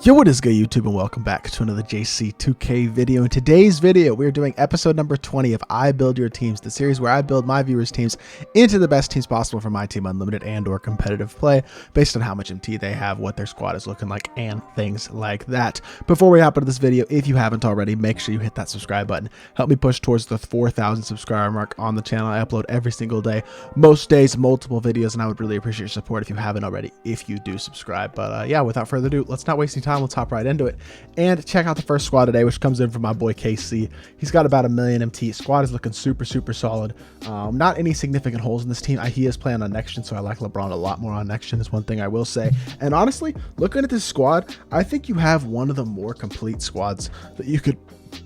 Yo, what is good, YouTube, and welcome back to another JC2K video. In today's video, we're doing episode number 20 of I Build Your Teams, the series where I build my viewers' teams into the best teams possible for my team unlimited and or competitive play based on how much MT they have, what their squad is looking like, and things like that. Before we hop into this video, if you haven't already, make sure you hit that subscribe button. Help me push towards the 4,000 subscriber mark on the channel. I upload every single day, most days, multiple videos, and I would really appreciate your support if you haven't already, if you do subscribe. But yeah, without further ado, let's not waste any time. Let's hop right into it and check out the first squad today, which comes in from my boy KC. He's got about 1 million MT. Squad is looking super solid. Not any significant holes in this team. He is playing on next gen, so I like LeBron a lot more on next gen is one thing I will say. And honestly, looking at this squad, I think you have one of the more complete squads that you could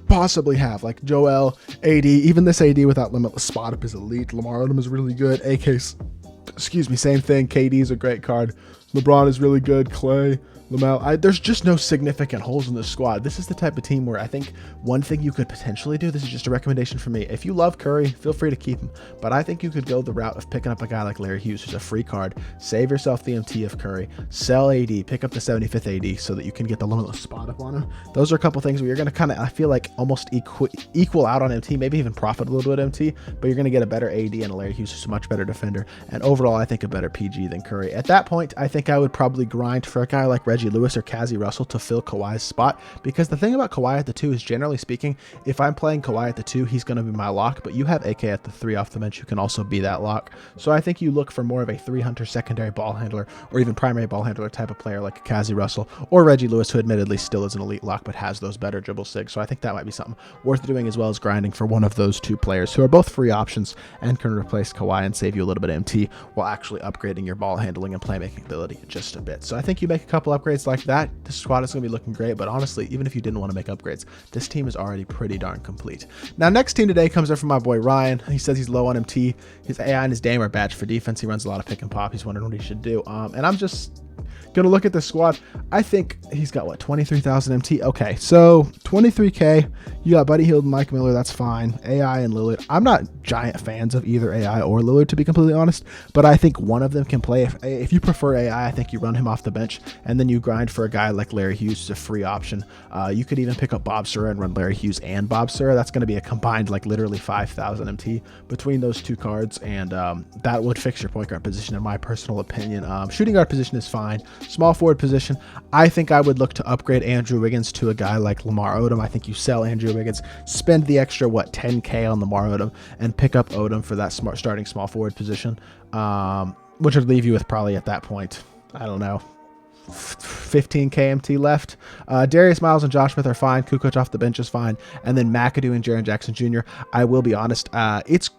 possibly have. Like Joel, AD, even this AD without Limitless Spot Up is elite. Lamar Odom is really good. AK's, excuse me, same thing. KD is a great card. LeBron is really good. Clay, Lamel, there's just no significant holes in this squad. This is the type of team where I think one thing you could potentially do, this is just a recommendation for me. If you love Curry, feel free to keep him. But I think you could go the route of picking up a guy like Larry Hughes, who's a free card, save yourself the MT of Curry, sell AD, pick up the 75th AD so that you can get the Limitless Spot Up on him. Those are a couple things where you're going to kind of, I feel like, almost equal out on MT, maybe even profit a little bit MT, but you're going to get a better AD and a Larry Hughes who's a much better defender. And overall, I think a better PG than Curry. At that point, I think I would probably grind for a guy like Reggie Lewis or Kazi Russell to fill Kawhi's spot, because the thing about Kawhi at the 2 is, generally speaking, if I'm playing Kawhi at the 2, he's going to be my lock, but you have AK at the 3 off the bench who can also be that lock. So I think you look for more of a 3-hunter secondary ball handler or even primary ball handler type of player like Kazi Russell or Reggie Lewis, who admittedly still is an elite lock but has those better dribble sigs. So I think that might be something worth doing, as well as grinding for one of those two players who are both free options and can replace Kawhi and save you a little bit of MT while actually upgrading your ball handling and playmaking ability just a bit. So I think you make a couple upgrades like that, this squad is going to be looking great. But honestly, even if you didn't want to make upgrades, this team is already pretty darn complete. Now, next team today comes in from my boy Ryan. He says he's low on MT. His AI and his Dame are badged for defense. He runs a lot of pick and pop. He's wondering what he should do. And I'm just gonna look at this squad. I think he's got what, 23,000 MT. Okay, so 23k. You got Buddy Hield and Mike Miller. That's fine. AI and Lillard. I'm not giant fans of either AI or Lillard, to be completely honest, but I think one of them can play. If you prefer AI, I think you run him off the bench and then you grind for a guy like Larry Hughes, who's a free option. You could even pick up Bob Sura and run Larry Hughes and Bob Sura. That's going to be a combined like literally 5,000 MT between those two cards, and that would fix your point guard position in my personal opinion. Shooting guard position is fine. Small forward position, I think I would look to upgrade Andrew Wiggins to a guy like Lamar Odom. I think you sell Andrew Wiggins, spend the extra, what, 10k on Lamar Odom, and pick up Odom for that starting small forward position, which would leave you with probably at that point, I don't know, 15k MT left. Darius Miles and Josh Smith are fine. Kukoc off the bench is fine. And then McAdoo and Jaren Jackson Jr., I will be honest, it's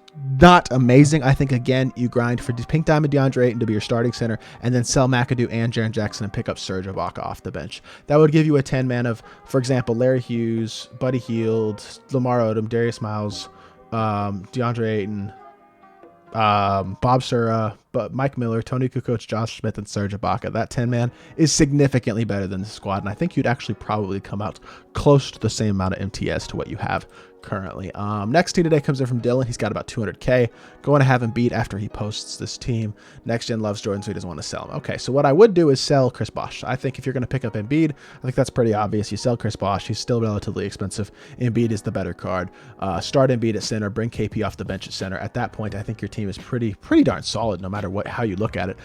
not amazing. I think, again, you grind for Pink Diamond DeAndre Ayton to be your starting center and then sell McAdoo and Jaren Jackson and pick up Serge Ibaka off the bench. That would give you a 10-man of, for example, Larry Hughes, Buddy Hield, Lamar Odom, Darius Miles, DeAndre Ayton, Bob Sura, but Mike Miller, Tony Kukoc, Josh Smith, and Serge Ibaka. That 10-man is significantly better than the squad, and I think you'd actually probably come out close to the same amount of MTS to what you have currently. Next team today comes in from Dylan. He's got about 200k. Going to have him beat after he posts this team. Next Gen loves Jordan, so he doesn't want to sell him. Okay, so what I would do is sell Chris Bosh. I think if you're going to pick up Embiid, I think that's pretty obvious. You sell Chris Bosh. He's still relatively expensive. Embiid is the better card. Start Embiid at center. Bring KP off the bench at center. At that point, I think your team is pretty darn solid, no matter how you look at it.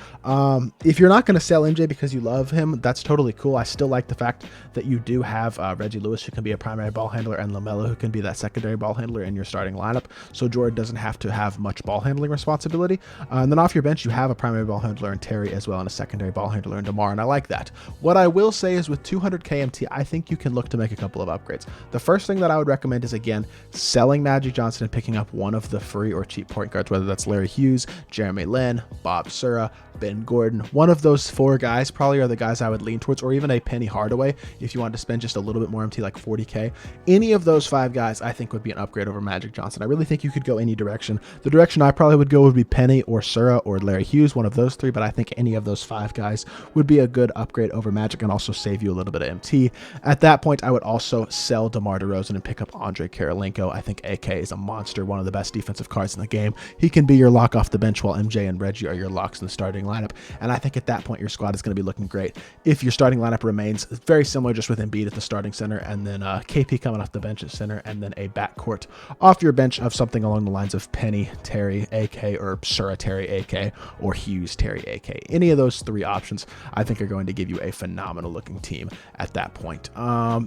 If you're not going to sell MJ because you love him, that's totally cool. I still like the fact that you do have Reggie Lewis, who can be a primary ball handler, and LaMelo, who can be that secondary ball handler in your starting lineup, so Jordan doesn't have to have much ball handling responsibility. And then off your bench, you have a primary ball handler in Terry as well, and a secondary ball handler in DeMar, and I like that. What I will say is, with 200k MT, I think you can look to make a couple of upgrades. The first thing that I would recommend is, again, selling Magic Johnson and picking up one of the free or cheap point guards, whether that's Larry Hughes, Jeremy Lin, Bob Sura, Ben Gordon. One of those four guys probably are the guys I would lean towards, or even a Penny Hardaway if you wanted to spend just a little bit more MT, like 40k. Any of those 5 guys I think would be an upgrade over Magic Johnson. I really think you could go any direction. The direction I probably would go would be Penny or Sura or Larry Hughes, one of those 3, but I think any of those 5 guys would be a good upgrade over Magic and also save you a little bit of MT. At that point, I would also sell DeMar DeRozan and pick up Andre Karolinko. I think AK is a monster, one of the best defensive cards in the game. He can be your lock off the bench while MJ and Reggie are your locks in the starting lineup. And I think at that point, your squad is going to be looking great. If your starting lineup remains very similar, just with Embiid at the starting center, and then KP coming off the bench at center, and then a backcourt off your bench of something along the lines of Penny, Terry, AK, or Sura, Terry, AK, or Hughes, Terry, AK. Any of those three options, I think, are going to give you a phenomenal looking team at that point.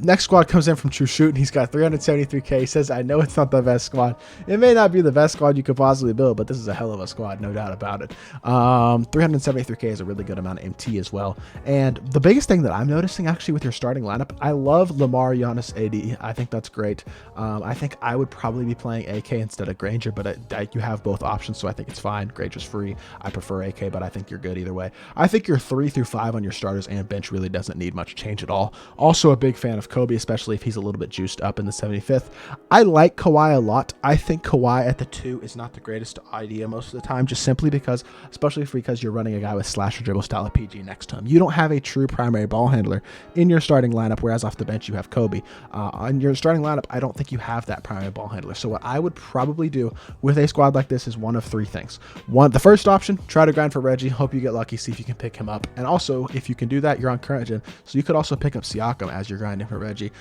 Next squad comes in from True Shoot, and he's got 373K. He says, I know it's not the best squad. It may not be the best squad you could possibly build, but this is a hell of a squad, no doubt about it. 373K is a really good amount of MT as well. And the biggest thing that I'm noticing actually with your starting lineup, I love Lamar, Giannis, AD. I think that's great. I think I would probably be playing AK instead of Granger, but you have both options, so I think it's fine. Granger's free. I prefer AK, but I think you're good either way. I think your 3 through 5 on your starters and bench really doesn't need much change at all. Also a big fan of Kobe, especially if he's a little bit juiced up in the 75th. I like Kawhi a lot. I think Kawhi at the 2 is not the greatest idea most of the time, just simply because, especially because you're running a guy with slash or dribble style of PG next to him. You don't have a true primary ball handler in your starting lineup, whereas off the bench you have Kobe. On your starting lineup, I don't think you have that primary ball handler. So what I would probably do with a squad like this is one of 3 things. One, the first option, try to grind for Reggie. Hope you get lucky, see if you can pick him up. And also, if you can do that, you're on current gen. So you could also pick up Siakam as you're grinding for Reggie.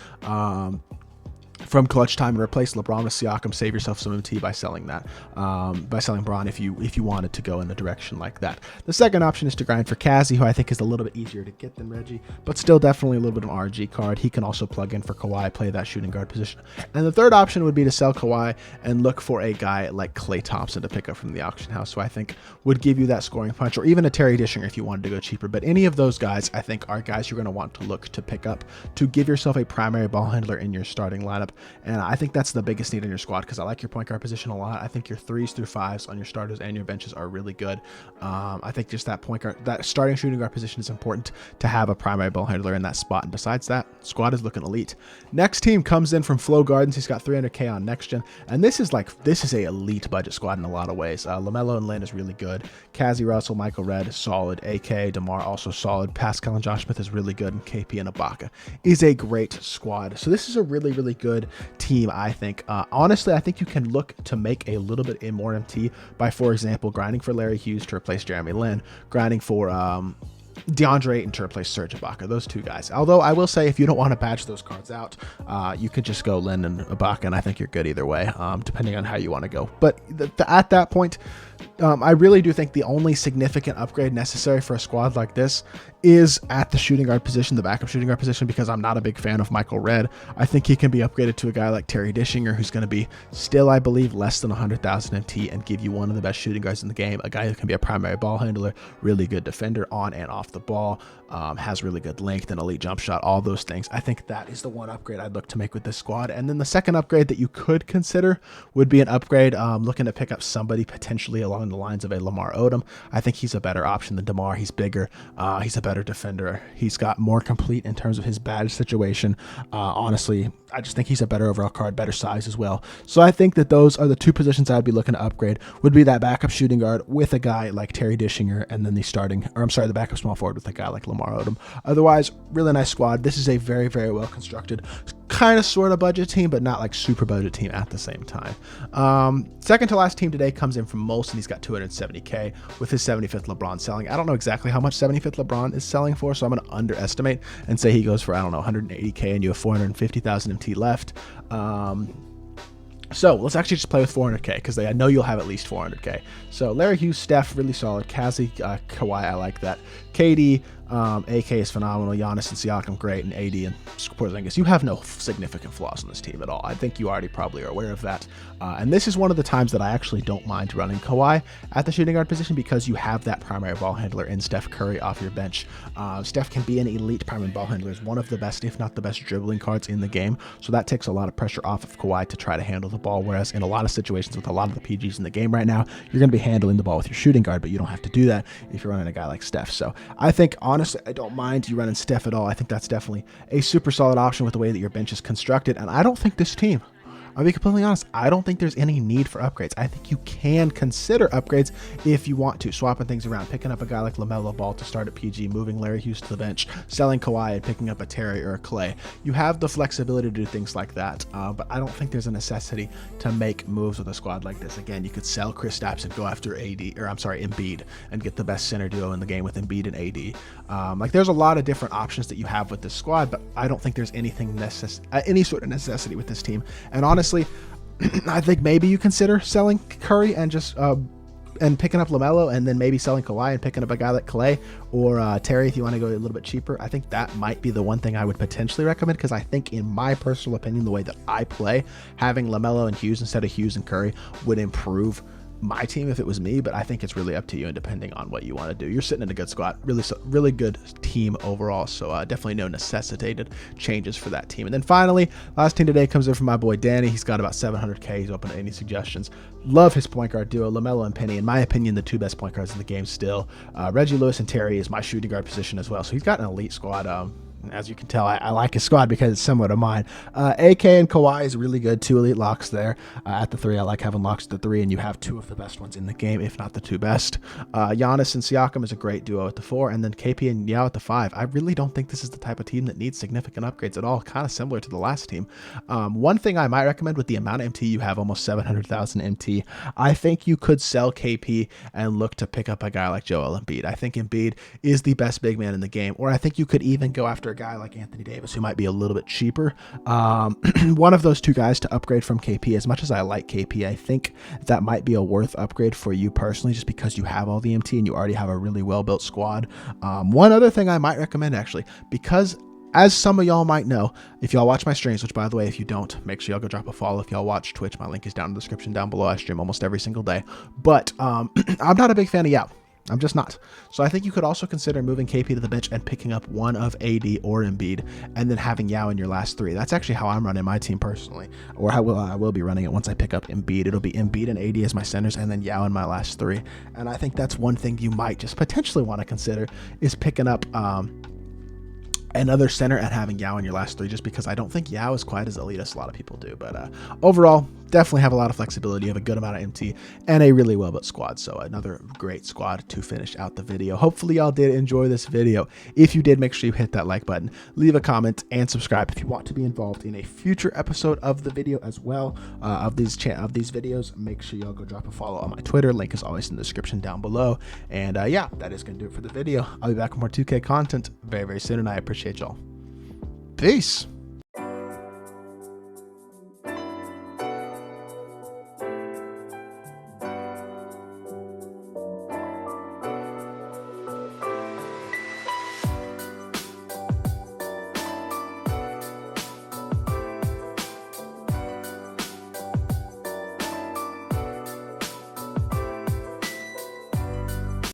From clutch time and replace LeBron with Siakam, save yourself some MT by selling that, by selling Braun if you wanted to go in a direction like that. The second option is to grind for Kazi, who I think is a little bit easier to get than Reggie, but still definitely a little bit of an RG card. He can also plug in for Kawhi, play that shooting guard position. And the third option would be to sell Kawhi and look for a guy like Klay Thompson to pick up from the auction house, who I think would give you that scoring punch, or even a Terry Dishinger if you wanted to go cheaper. But any of those guys, I think, are guys you're going to want to look to pick up to give yourself a primary ball handler in your starting lineup. And I think that's the biggest need in your squad, because I like your point guard position a lot. I think your 3s through 5s on your starters and your benches are really good. I think just that point guard, that starting shooting guard position is important to have a primary ball handler in that spot. And besides that, squad is looking elite. Next team comes in from Flow Gardens. He's got 300K on next gen, and this is a elite budget squad in a lot of ways. LaMelo and Lin is really good. Kazi, Russell, Michael Redd, solid. AK, DeMar, also solid. Pascal and Josh Smith is really good, and KP and Ibaka is a great squad. So this is a really, really good team, I think. Honestly, I think you can look to make a little bit in more MT by, for example, grinding for Larry Hughes to replace Jeremy Lin, grinding for DeAndre Ayton to replace Serge Ibaka, those 2 guys. Although I will say, if you don't want to badge those cards out, you could just go Lin and Ibaka, and I think you're good either way, depending on how you want to go. But at that point, I really do think the only significant upgrade necessary for a squad like this is at the shooting guard position, the backup shooting guard position, because I'm not a big fan of Michael Redd. I think he can be upgraded to a guy like Terry Dishinger, who's going to be still, I believe, less than 100,000 MT and give you one of the best shooting guards in the game, a guy who can be a primary ball handler, really good defender on and off the ball, has really good length and elite jump shot, all those things. I think that is the one upgrade I'd look to make with this squad. And then the second upgrade that you could consider would be an upgrade looking to pick up somebody potentially along the lines of a Lamar Odom. I think he's a better option than DeMar. He's bigger. He's a better defender. He's got more complete in terms of his badge situation. Honestly, I just think he's a better overall card, better size as well. So I think that those are the 2 positions I'd be looking to upgrade, would be that backup shooting guard with a guy like Terry Dishinger, and then the backup small forward with a guy like Lamar Odom. Otherwise, really nice squad. This is a very, very well constructed, kind of sort of budget team, but not like super budget team at the same time. Second to last team today comes in from Molson. He's got 270K with his 75th LeBron selling. I don't know exactly how much 75th LeBron is selling for, so I'm going to underestimate and say he goes for, I don't know, 180K, and you have 450,000 MT left. So let's actually just play with 400K, because I know you'll have at least 400K. So Larry Hughes, Steph, really solid. Kazi, Kawhi, I like that. KD, AK is phenomenal. Giannis and Siakam, great. And AD and Porzingis, you have no significant flaws on this team at all. I think you already probably are aware of that. And this is one of the times that I actually don't mind running Kawhi at the shooting guard position, because you have that primary ball handler in Steph Curry off your bench. Steph can be an elite primary ball handler, is one of the best, if not the best, dribbling cards in the game. So that takes a lot of pressure off of Kawhi to try to handle the ball. Whereas in a lot of situations with a lot of the PGs in the game right now, you're going to be handling the ball with your shooting guard, but you don't have to do that if you're running a guy like Steph. So I think, honestly, I don't mind you running Steph at all. I think that's definitely a super solid option with the way that your bench is constructed. And I don't think this team I'll be completely honest, I don't think there's any need for upgrades. I think you can consider upgrades if you want to, swapping things around, picking up a guy like LaMelo Ball to start at PG, moving Larry Hughes to the bench, selling Kawhi and picking up a Terry or a Clay. You have the flexibility to do things like that, but I don't think there's a necessity to make moves with a squad like this. Again, you could sell Kristaps and go after Embiid and get the best center duo in the game with Embiid and AD. Like, there's a lot of different options that you have with this squad, but I don't think there's anything any sort of necessity with this team. And honestly, I think maybe you consider selling Curry and just and picking up LaMelo, and then maybe selling Kawhi and picking up a guy like Clay or Terry if you want to go a little bit cheaper. I think that might be the one thing I would potentially recommend, because I think, in my personal opinion, the way that I play, having LaMelo and Hughes instead of Hughes and Curry would improve my team if it was me. But I think it's really up to you, and depending on what you want to do. You're sitting in a good squad, really good team overall, so definitely no necessitated changes for that team. And then finally, last team today comes in from my boy Danny. He's got about 700k. He's open to any suggestions. Love his point guard duo, LaMelo and Penny. In my opinion, the two best point guards in the game still. Reggie Lewis and Terry is my shooting guard position as well, so he's got an elite squad. As you can tell, I like his squad because it's similar to mine. AK and Kawhi is really good. Two elite locks there. At the 3, I like having locks at the 3, and you have two of the best ones in the game, if not the two best. Giannis and Siakam is a great duo at the 4, and then KP and Yao at the 5. I really don't think this is the type of team that needs significant upgrades at all, kind of similar to the last team. One thing I might recommend, with the amount of MT you have, almost 700,000 MT, I think you could sell KP and look to pick up a guy like Joel Embiid. I think Embiid is the best big man in the game, or I think you could even go after a guy like Anthony Davis, who might be a little bit cheaper. One of those two guys to upgrade from KP. As much as I like KP, I think that might be a worth upgrade for you personally, just because you have all the MT and you already have a really well-built squad. One other thing I might recommend, actually, because as some of y'all might know, if y'all watch my streams, which, by the way, if you don't, make sure y'all go drop a follow. If y'all watch Twitch, my link is down in the description down below. I stream almost every single day. But I'm not a big fan of Yao. I'm just not. So I think you could also consider moving KP to the bench and picking up one of AD or Embiid, and then having Yao in your last 3. That's actually how I'm running my team personally, or I will be running it once I pick up Embiid. It'll be Embiid and AD as my centers, and then Yao in my last 3. And I think that's one thing you might just potentially want to consider, is picking up another center and having Yao in your last 3, just because I don't think Yao is quite as elite as a lot of people do. But overall, definitely have a lot of flexibility, have a good amount of MT, and a really well-built squad. So another great squad to finish out the video. Hopefully y'all did enjoy this video. If you did, make sure you hit that like button, leave a comment, and subscribe if you want to be involved in a future episode of the video as well. Of these videos, make sure y'all go drop a follow on my Twitter. Link is always in the description down below. And yeah, that is going to do it for the video. I'll be back with more 2K content very, very soon, and I appreciate y'all. Peace.